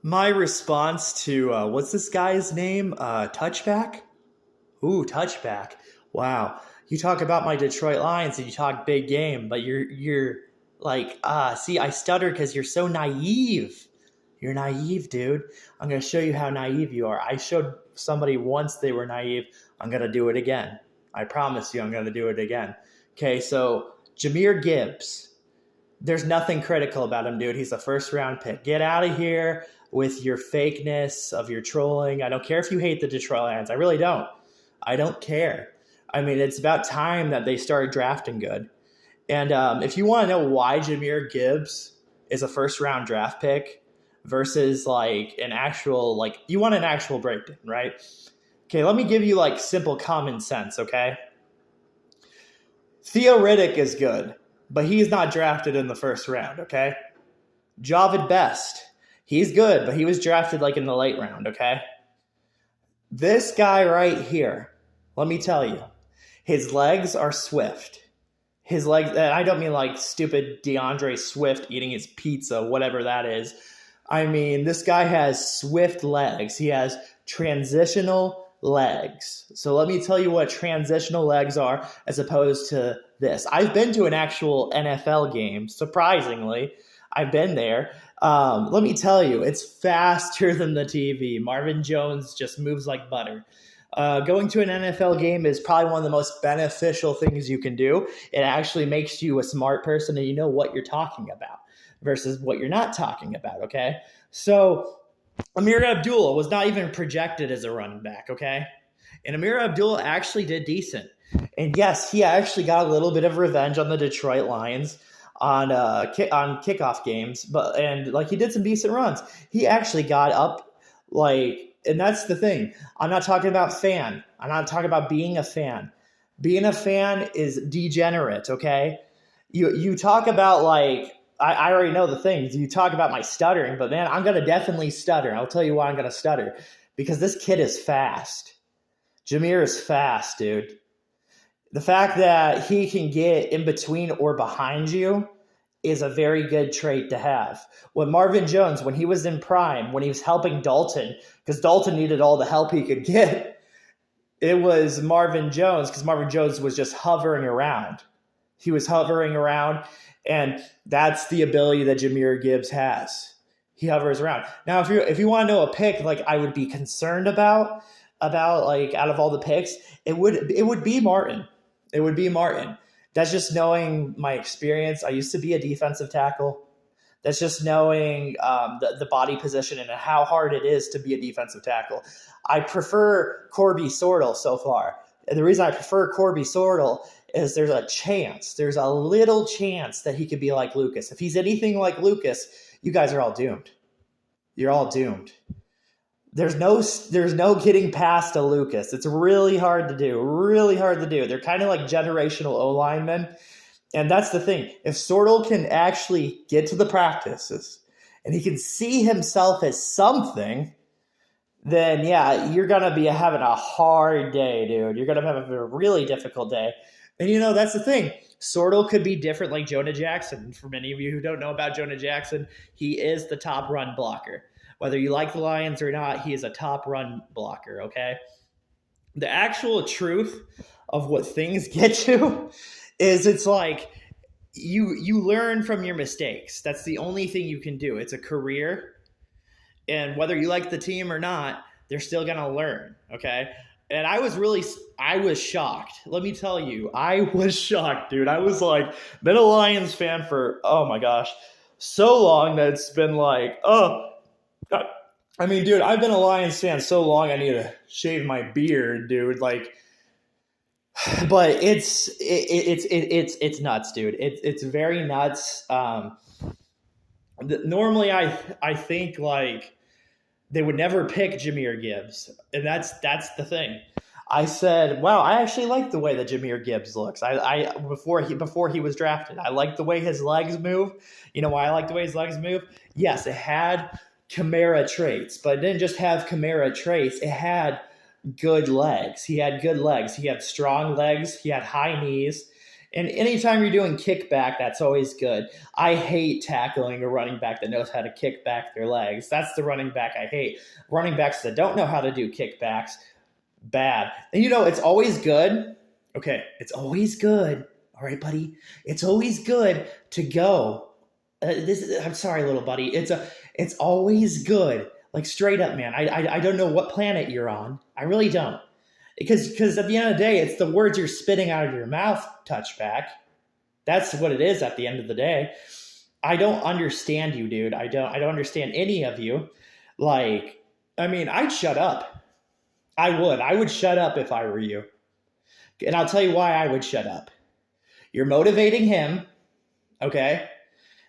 My response to what's this guy's name? Touchback? Ooh, Touchback. Wow. You talk about my Detroit Lions and you talk big game, but you're like, see, I stutter because you're so naive. You're naive, dude. I'm gonna show you how naive you are. I showed somebody once they were naive. I'm gonna do it again. I promise you I'm gonna do it again. Okay, so Jameer Gibbs. There's nothing critical about him, dude. He's a first round pick. Get out of here with your fakeness of your trolling. I don't care if you hate the Detroit Lions. I really don't. I don't care. I mean, it's about time that they started drafting good. And if you want to know why Jameer Gibbs is a first round draft pick versus like an actual, like, you want an actual breakdown, right? Okay, let me give you like simple common sense, okay? Theo Riddick is good, but he's not drafted in the first round, okay? Javid Best, he's good, but he was drafted like in the late round, okay? This guy right here, let me tell you, his legs are swift. His legs, and I don't mean like stupid DeAndre Swift eating his pizza, whatever that is. I mean, this guy has swift legs. He has transitional legs. So let me tell you what transitional legs are as opposed to this. I've been to an actual NFL game, surprisingly. I've been there. Let me tell you, it's faster than the TV. Marvin Jones just moves like butter. Going to an NFL game is probably one of the most beneficial things you can do. It actually makes you a smart person and you know what you're talking about versus what you're not talking about, okay? So Amir Abdullah was not even projected as a running back, okay? And Amir Abdullah actually did decent. And yes, he actually got a little bit of revenge on the Detroit Lions on kickoff games, but and like he did some decent runs. He actually got up like, and that's the thing. I'm not talking about fan. I'm not talking about being a fan. Being a fan is degenerate, okay? You talk about like I already know the things. You talk about my stuttering, but man, I'm gonna definitely stutter. I'll tell you why I'm gonna stutter. Because this kid is fast. Jameer is fast, dude. The fact that he can get in between or behind you is a very good trait to have. When Marvin Jones, when he was in prime, when he was helping Dalton, because Dalton needed all the help he could get, it was Marvin Jones, because Marvin Jones was just hovering around. He was hovering around, and that's the ability that Jameer Gibbs has. He hovers around. Now, if you want to know a pick like I would be concerned about like out of all the picks, it would be Martin. It would be Martin. That's just knowing my experience. I used to be a defensive tackle. That's just knowing the body position and how hard it is to be a defensive tackle. I prefer Corby Sortle so far. And the reason I prefer Corby Sortle is there's a little chance that he could be like Lucas. If he's anything like Lucas, you guys are all doomed. You're all doomed. There's no getting past a Lucas. It's really hard to do. Really hard to do. They're kind of like generational O linemen. And that's the thing. If Sortle can actually get to the practices and he can see himself as something, then yeah, you're going to be having a hard day, dude. You're going to have a really difficult day. And that's the thing. Sortle could be different like Jonah Jackson. For many of you who don't know about Jonah Jackson, he is the top run blocker. Whether you like the Lions or not, he is a top run blocker, okay? The actual truth of what things get to is it's like you learn from your mistakes. That's the only thing you can do. It's a career, and whether you like the team or not, they're still going to learn, okay? And I was shocked. Let me tell you, I was shocked, dude. I was like, been a Lions fan for, oh my gosh, so long that it's been like, I mean, dude, I've been a Lions fan so long I need to shave my beard, dude. Like, but it's nuts, dude. It's very nuts. Normally, I think like they would never pick Jameer Gibbs, and that's the thing. I said, wow, I actually like the way that Jameer Gibbs looks. I before he was drafted, I like the way his legs move. You know why I like the way his legs move? Yes, it had Kamara traits, but it didn't just have Kamara traits. It had good legs. He had good legs. He had strong legs. He had high knees. And anytime you're doing kickback, that's always good. I hate tackling a running back that knows how to kick back their legs. That's the running back I hate. Running backs that don't know how to do kickbacks, bad. And it's always good. Okay, it's always good. All right, buddy. It's always good to go. I'm sorry, little buddy. It's always good. Like straight up, man. I don't know what planet you're on. I really don't. Because at the end of the day, it's the words you're spitting out of your mouth, touchback. That's what it is at the end of the day. I don't understand you, dude. I don't understand any of you. Like, I mean, I'd shut up. I would shut up if I were you. And I'll tell you why I would shut up. You're motivating him, okay?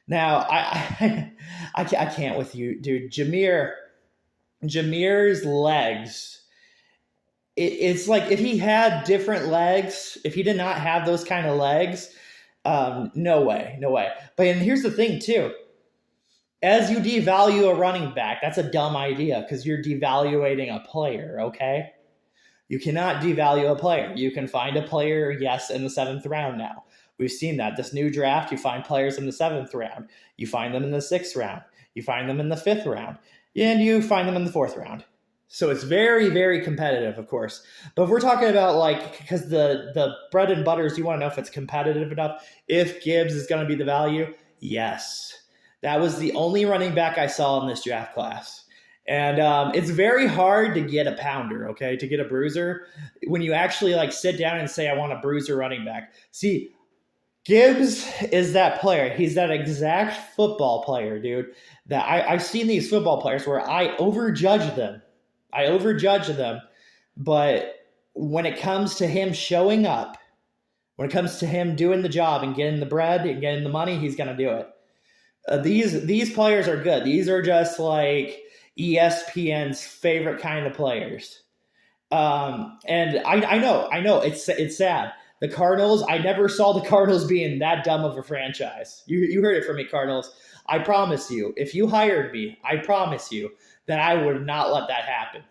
Now, I can't with you, dude. Jameer's legs, it's like if he had different legs, if he did not have those kind of legs, no way. But and here's the thing too. As you devalue a running back, that's a dumb idea because you're devaluating a player, okay? You cannot devalue a player. You can find a player, yes, in the 7th round now. We've seen that. This new draft, you find players in the 7th round. You find them in the 6th round. You find them in the 5th round. And you find them in the 4th round. So it's very, very competitive, of course. But if we're talking about because the bread and butter is you want to know if it's competitive enough, if Gibbs is going to be the value, yes. That was the only running back I saw in this draft class. And it's very hard to get a pounder, okay, to get a bruiser. When you actually sit down and say, I want a bruiser running back. See, Gibbs is that player. He's that exact football player, dude, that I've seen these football players where I overjudge them. But when it comes to him showing up, when it comes to him doing the job and getting the bread and getting the money, he's going to do it. These players are good. These are just like ESPN's favorite kind of players. And I know it's sad. The Cardinals, I never saw the Cardinals being that dumb of a franchise. You heard it from me, Cardinals. I promise you, if you hired me, I promise you that I would not let that happen.